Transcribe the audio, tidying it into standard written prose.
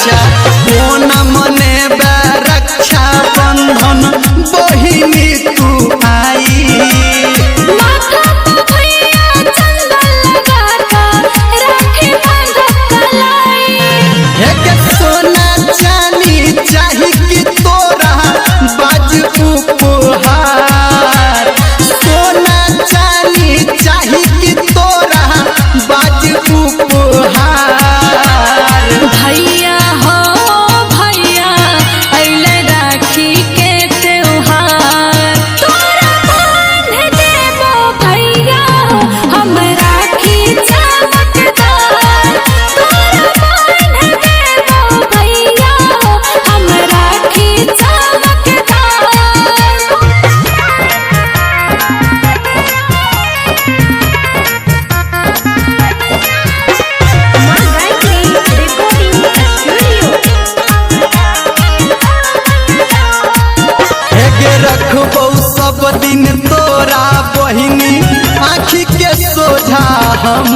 बच्चा कोना मने रक्षा बंधन बहिनी तू आई सोना चांदी चाही कि तोरा बाज उपहार सोना चांदी चाही कि तोरा बाज उपहार भैया हो भैया अइले राखी के त्योहार तोरा बांध देबो भैया हम राखी चमकदार तोरा बांध देबो भैया हम राखी रखबो सब दिन तोरा बहिनी आँखी के सोझा हम